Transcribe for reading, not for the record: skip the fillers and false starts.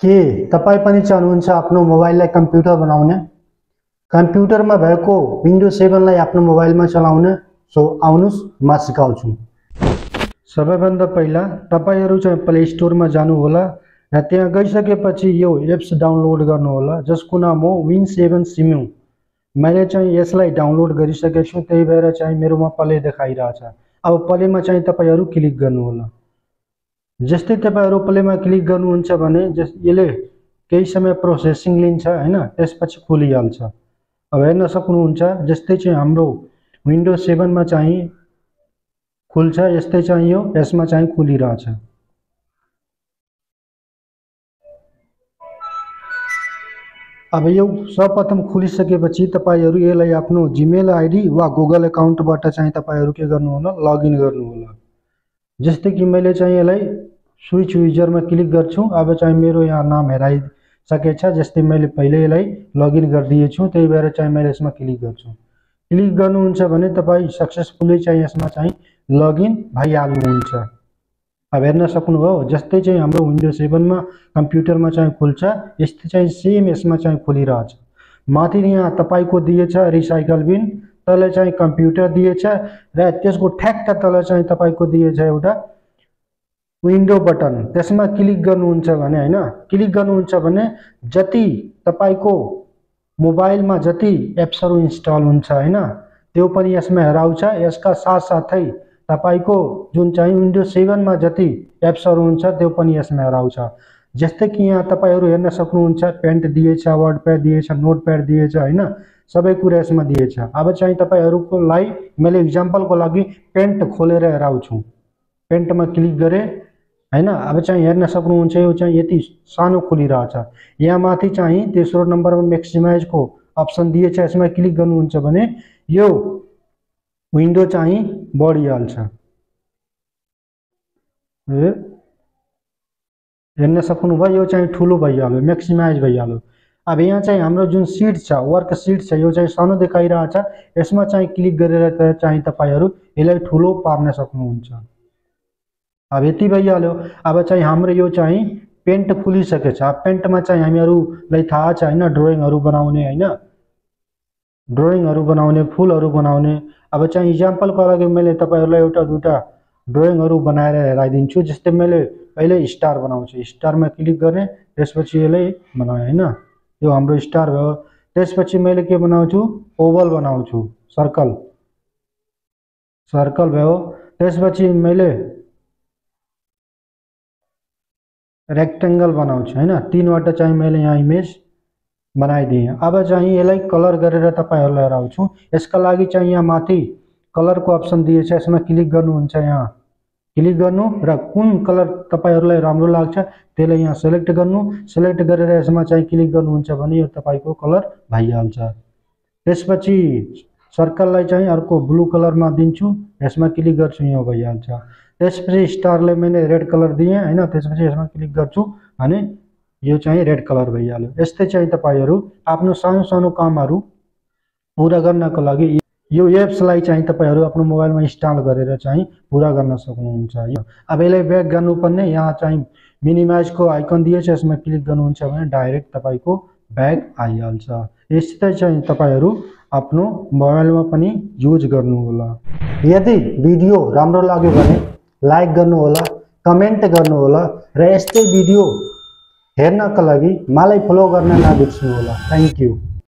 के तपाई पनि चाहनुहुन्छ आफ्नो मोबाइललाई कम्प्युटर बनाउने? कम्प्युटरमा भएको विन्डोज 7 लाई आफ्नो मोबाइलमा चलाउने? सो आउनुस् म सिकाउँछु। सबैभन्दा पहिला तपाईहरु चाहिँ प्ले स्टोरमा जानु होला र त्यहाँ गइसकेपछि यो एप्स डाउनलोड गर्नु होला जसको नाम हो Win7 Simu। मैले चाहिँ यसलाई डाउनलोड गरिसकेको छु, त्यही भएर चाहिँ मेरोमा प्ले देखाइरहेछ। अब प्लेमा चाहिँ तपाईहरु क्लिक गर्नु होला। जस्तै तपाईहरु प्लेमा क्लिक गर्नुहुन्छ भने यसले केही समय प्रोसेसिङ लिन्छ हैन, त्यसपछि खुलिहाल्छ। अब हेर्न सक्नुहुन्छ जस्तै चाहिँ हाम्रो विन्डोज 7 मा चाहिँ खुल्छ, यस्तै चाहिँ यो यसमा चाहिँ खुलिरहेछ। अब यो सर्वप्रथम खुलिसकेपछि तपाईहरु यसलाई आफ्नो जीमेल आईडी वा गुगल अकाउन्टबाट चाहिँ तपाईहरु के गर्नु होला, लगइन गर्नु होला। जस्तै कि मैले चाहिँ यसलाई स्विच युजरमा क्लिक गर्छु। अब चाहिँ मेरो यहाँ नाम हेराइसकेछ, जस्तै मैले पहिले यसलाई लगइन गरिदिएछु, त्यही भएर चाहिँ मैले यसमा क्लिक गर्छु। क्लिक गर्नुहुन्छ भने तपाई सक्सेसफुली चाहिँ यसमा चाहिँ लगइन भइहाल्नुहुन्छ। अब हेर्न सक्नुभयो जस्तै चाहिँ हाम्रो विन्डोज 7 मा कम्प्युटरमा चाहिँ खुल्छ, यस्तै चाहिँ सेम यसमा चाहिँ खुलिरहेछ। माथि यहाँ तपाईको दिएछ रिसाइकल बिन, तल चाहिँ कम्प्युटर दिएछ र त्यसको ठ्याक्क तल चाहिँ तपाईको दिएछ एउटा विन्डो बटन। त्यसमा क्लिक गर्नुहुन्छ भने हैन, क्लिक गर्नुहुन्छ भने जति तपाईको मोबाइलमा जति एप्सहरु इन्स्टल हुन्छ हैन, त्यो पनि यसमा हेराउँछ। यसका साथसाथै तपाईको जुन चाहिँ विन्डोज 7 मा जति एप्सहरु हुन्छ त्यो पनि यसमा हेराउँछ। जस्तै कि यहाँ तपाईहरु हेर्न सक्नुहुन्छ पेन्ट दिएछ, वर्डप्याड दिएछ, नोटप्याड दिएछ हैन, सबै कुरा यसमा दिएछ। अब चाहिँ तपाईहरुको लागि मैले एक्जाम्पलको लागि पेन्ट खोलेर हेराउँछु। पेन्टमा क्लिक गरे हैन, अब चाहिँ हेर्न सक्नुहुन्छ यो चाहिँ यति सानो खुलिरहेछ। यहाँ माथि चाहिँ तेस्रो नम्बरमा म्याक्सिमाइज को अप्सन दिएछ, यसमा क्लिक गर्नुहुन्छ भने यो विन्डो चाहिँ बढिहाल्छ। हेर्न सक्नुभयो यो चाहिँ ठुलो भइहाल्यो, म्याक्सिमाइज भइहाल्यो। अब यहाँ चाहिँ हाम्रो जुन सिट छ, वर्क सिट छ, यो चाहिँ सानो देखाइरहेछ। यसमा चाहिँ क्लिक गरेर चाहिँ तपाईहरु यसलाई ठुलो पार्न सक्नुहुन्छ। अब यति भइहाल्यो। अब चाहिँ हाम्रो यो चाहिँ पेन्ट खुलिसकेछ। पेन्टमा चाहिँ हामीहरुलाई थाहा छ हैन, ड्रइङहरु बनाउने हैन, ड्रइङहरु बनाउने, फुलहरु बनाउने। अब चाहिँ एक्जाम्पलको लागि मैले तपाईहरुलाई एउटा दुटा ड्रइङहरु बनाएर हेराइदिन्छु। जस्तै मैले पहिले स्टार बनाउँछु, स्टारमा क्लिक गर्ने, त्यसपछि यसलाई बनाए हैन, यो हाम्रो स्टार भयो। त्यसपछि मैले के बनाउँछु, ओभल बनाउँछु, सर्कल, सर्कल भयो। त्यसपछि मैले रेक्टेंगल बनाउँछु हैन, तीनवटा चाहिँ मैले यहाँ इमेज बनाइदिएँ। अब चाहिँ यसलाई कलर गरेर तपाईहरुलाई हेराउँछु। यसका लागि चाहिँ यहाँ माथि कलरको अप्सन दिएछ, यसमा क्लिक गर्नुहुन्छ। यहाँ क्लिक गर्नु र कुन कलर तपाईहरुलाई राम्रो लाग्छ त्यसलाई यहाँ सिलेक्ट गर्नु। सिलेक्ट गरेर यसमा चाहिँ क्लिक गर्नुहुन्छ भने यो तपाईको कलर भइहाल्छ। त्यसपछि सर्कललाई चाहिँ अर्को ब्लू कलरमा दिन्छु, यसमा क्लिक गर्छु, यो भइहाल्छ। त्यसपछि स्टारलाई मैले रेड कलर दिएँ हैन, त्यसपछि यसमा क्लिक गर्छु भने यो चाहिँ रेड कलर भइहाल्यो। यस्तै चाहिँ तपाईहरु आफ्नो सानो सानो कामहरु पूरा गर्नको लागि यो एप्सलाई चाहिँ तपाईहरु आफ्नो मोबाइलमा इन्स्टल गरेर चाहिँ पूरा गर्न सक्नुहुन्छ। अब यसलाई ब्याक गर्नुपर्ने, यहाँ चाहिँ मिनिमाइजको आइकन दिएछ, यसमा क्लिक गर्नुहुन्छ भने डाइरेक्ट तपाईको ब्याक आइहाल्छ। यस्तै चाहिँ तपाईहरु आफ्नो मोबाइलमा पनि युज गर्नु होला। यदि भिडियो राम्रो लाग्यो भने लाइक गर्नु होला, कमेन्ट गर्नु होला र यस्तै भिडियो हेर्नका लागि मलाई फलो गर्न नबिर्सनु होला। Thank you.